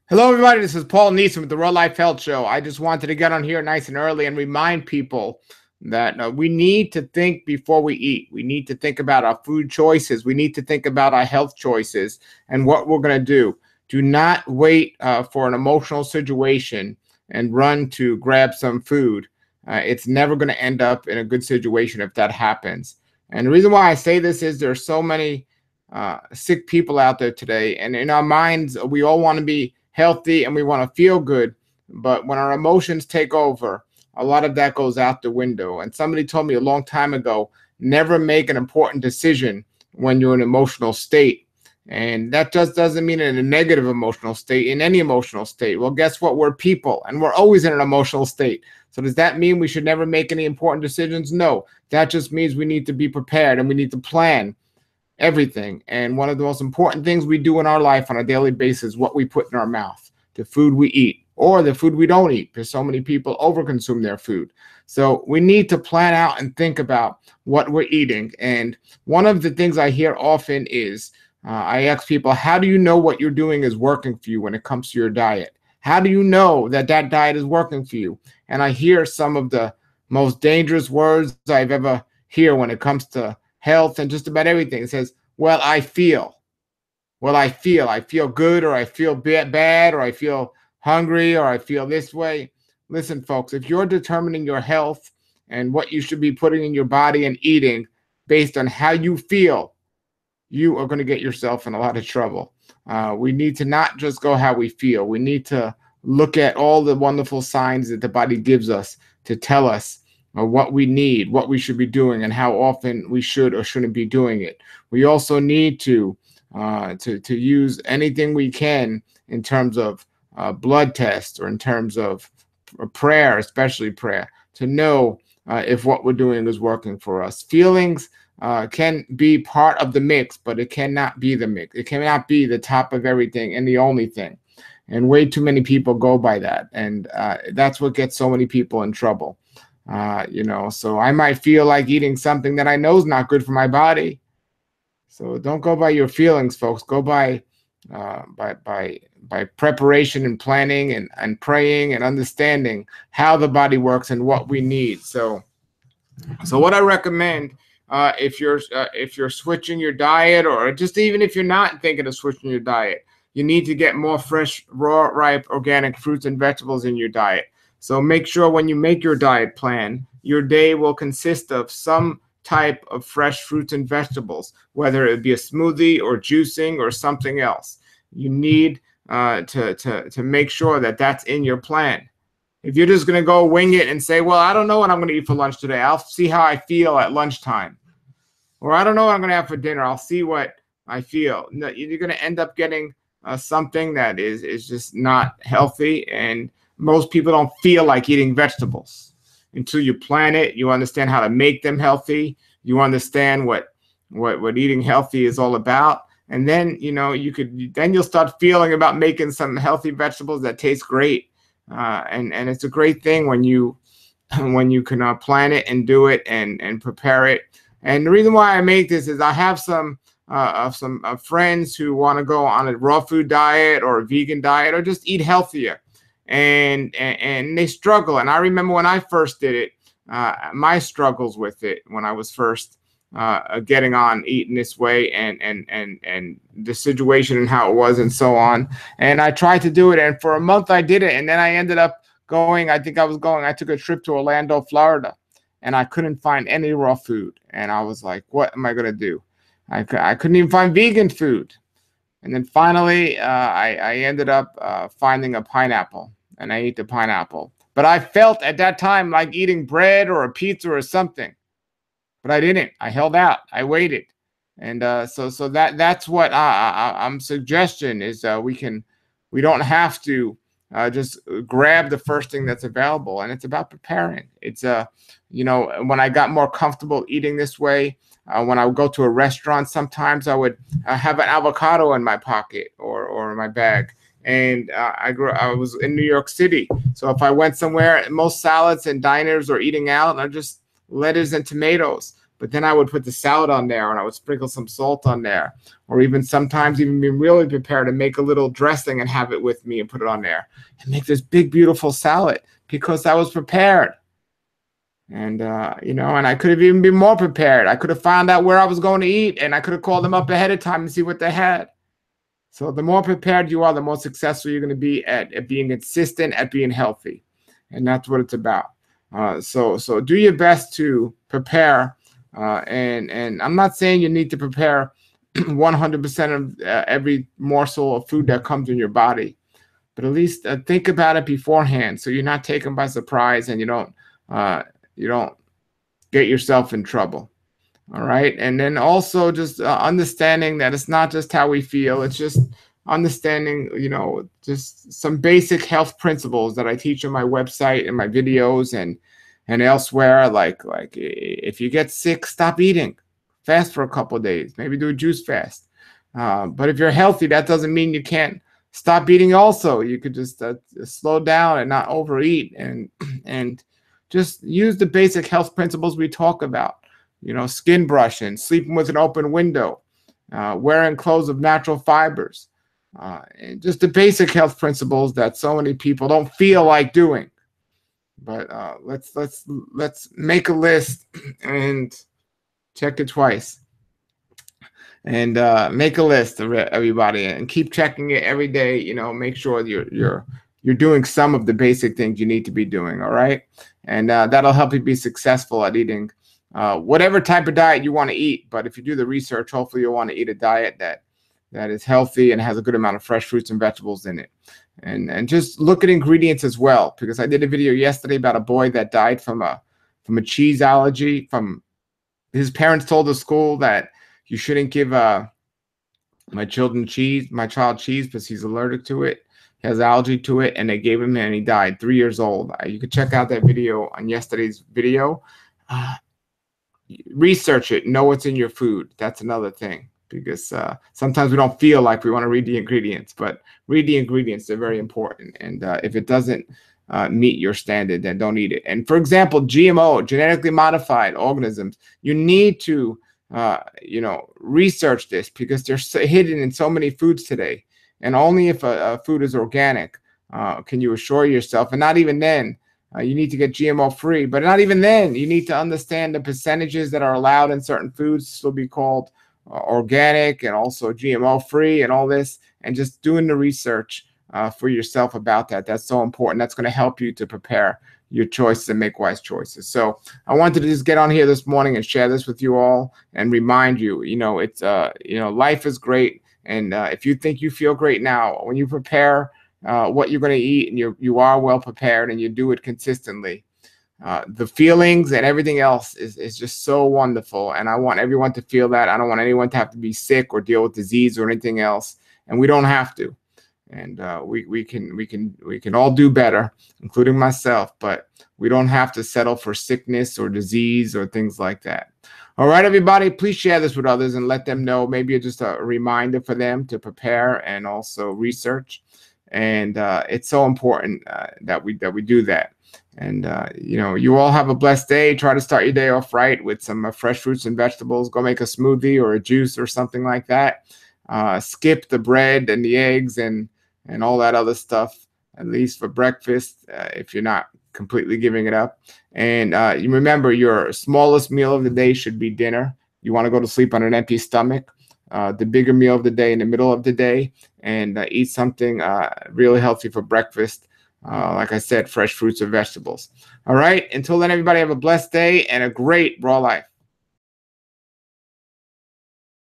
Hello, everybody. This is Paul Neeson with the Real Life Health Show. I just wanted to get on here nice and early and remind people that we need to think before we eat. We need to think about our food choices. We need to think about our health choices and what we're going to do. Do not wait for an emotional situation and run to grab some food. It's never going to end up in a good situation if that happens. And the reason why I say this is there's so many sick people out there today. And in our minds, we all want to be healthy and we want to feel good. But when our emotions take over, a lot of that goes out the window. And somebody told me a long time ago, never make an important decision when you're in an emotional state. And that just doesn't mean in a negative emotional state, in any emotional state. Well, guess what? We're people and we're always in an emotional state. So does that mean we should never make any important decisions? No, that just means we need to be prepared and we need to plan everything. And one of the most important things we do in our life on a daily basis is what we put in our mouth, the food we eat, or the food we don't eat, because so many people overconsume their food. So we need to plan out and think about what we're eating. And one of the things I hear often is I ask people, how do you know what you're doing is working for you when it comes to your diet? How do you know that that diet is working for you? And I hear some of the most dangerous words I've ever hear when it comes to health and just about everything. It says, well, I feel. I feel good, or I feel bad, or I feel hungry, or I feel this way. Listen, folks, if you're determining your health and what you should be putting in your body and eating based on how you feel, you are going to get yourself in a lot of trouble. We need to not just go how we feel. We need to look at all the wonderful signs that the body gives us to tell us what we need, what we should be doing, and how often we should or shouldn't be doing it. We also need to use anything we can in terms of blood tests or in terms of prayer, especially prayer, to know if what we're doing is working for us. Feelings can be part of the mix, but it cannot be the mix. It cannot be the top of everything and the only thing. And way too many people go by that. And that's what gets so many people in trouble. So I might feel like eating something that I know is not good for my body. So don't go by your feelings, folks. Go by preparation and planning and praying and understanding how the body works and what we need. So what I recommend, if you're switching your diet, or just even if you're not thinking of switching your diet, you need to get more fresh, raw, ripe, organic fruits and vegetables in your diet. So make sure when you make your diet plan, your day will consist of some type of fresh fruits and vegetables, whether it be a smoothie or juicing or something else. You need to make sure that that's in your plan. If you're just going to go wing it and say, well, I don't know what I'm going to eat for lunch today, I'll see how I feel at lunchtime. Or I don't know what I'm going to have for dinner, I'll see what I feel. No, you're going to end up getting something that is just not healthy. And most people don't feel like eating vegetables until you plan it. You understand how to make them healthy. You understand what eating healthy is all about. And then, you'll start feeling about making some healthy vegetables that taste great. And it's a great thing when you can plan it and do it and prepare it. And the reason why I make this is I have some friends who want to go on a raw food diet or a vegan diet or just eat healthier, and they struggle. And I remember when I first did it, my struggles with it when I was first getting on eating this way, and the situation and how it was and so on. And I tried to do it, and for a month I did it, and then I ended up going. I took a trip to Orlando, Florida, and I couldn't find any raw food, and I was like, what am I gonna do? I couldn't even find vegan food. And then finally, I ended up finding a pineapple, and I ate the pineapple. But I felt at that time like eating bread or a pizza or something. But I didn't. I held out. I waited. And so that's what I'm suggesting is we don't have to just grab the first thing that's available. And it's about preparing. It's when I got more comfortable eating this way, when I would go to a restaurant, sometimes I would have an avocado in my pocket or in my bag. And I was in New York City. So if I went somewhere, most salads and diners or eating out are just lettuce and tomatoes. but then I would put the salad on there and I would sprinkle some salt on there, or even sometimes even be really prepared to make a little dressing and have it with me and put it on there and make this big, beautiful salad because I was prepared. And, and I could have even been more prepared. I could have found out where I was going to eat, and I could have called them up ahead of time and see what they had. So the more prepared you are, the more successful you're going to be at being consistent, at being healthy. And that's what it's about. So do your best to prepare. And I'm not saying you need to prepare 100% of every morsel of food that comes in your body, but at least think about it beforehand, so you're not taken by surprise and you don't get yourself in trouble. All right. And then also just understanding that it's not just how we feel. It's just understanding, just some basic health principles that I teach on my website and my videos and elsewhere. Like if you get sick, stop eating. Fast for a couple of days. Maybe do a juice fast. But if you're healthy, that doesn't mean you can't stop eating also. You could just slow down and not overeat and just use the basic health principles we talk about. Skin brushing, sleeping with an open window, wearing clothes of natural fibers, and just the basic health principles that so many people don't feel like doing. But let's make a list and check it twice. And make a list of everybody and keep checking it every day. Make sure you're doing some of the basic things you need to be doing. All right, and that'll help you be successful at eating whatever type of diet you want to eat. But if you do the research, hopefully you'll want to eat a diet that is healthy and has a good amount of fresh fruits and vegetables in it. And just look at ingredients as well, because I did a video yesterday about a boy that died from a cheese allergy. From his parents told the school that you shouldn't give my child cheese because he's allergic to it. He has allergy to it, and they gave him, and he died 3 years old. You could check out that video on yesterday's video. Research it. Know what's in your food. That's another thing, because sometimes we don't feel like we want to read the ingredients, but read the ingredients. They're very important. And if it doesn't meet your standard, then don't eat it. And for example, GMO, genetically modified organisms, you need to research this, because they're hidden in so many foods today. And only if a food is organic can you assure yourself. And not even then. You need to get GMO free, but not even then. You need to understand the percentages that are allowed in certain foods to be called organic and also GMO free and all this, and just doing the research for yourself about that. That's so important. That's going to help you to prepare your choices and make wise choices. So I wanted to just get on here this morning and share this with you all and remind you, it's life is great. And if you think you feel great now, when you prepare what you're going to eat and you are well prepared and you do it consistently, the feelings and everything else is just so wonderful. And I want everyone to feel that. I don't want anyone to have to be sick or deal with disease or anything else. And we don't have to. And we can all do better, including myself, but we don't have to settle for sickness or disease or things like that. All right, everybody, please share this with others and let them know. Maybe it's just a reminder for them to prepare and also research. And it's so important that we do that. And you all have a blessed day. Try to start your day off right with some fresh fruits and vegetables. Go make a smoothie or a juice or something like that. Skip the bread and the eggs and all that other stuff, at least for breakfast, if you're not completely giving it up. And you remember, your smallest meal of the day should be dinner. You want to go to sleep on an empty stomach. The bigger meal of the day in the middle of the day, and eat something really healthy for breakfast. Like I said, fresh fruits or vegetables. All right. Until then, everybody have a blessed day and a great raw life.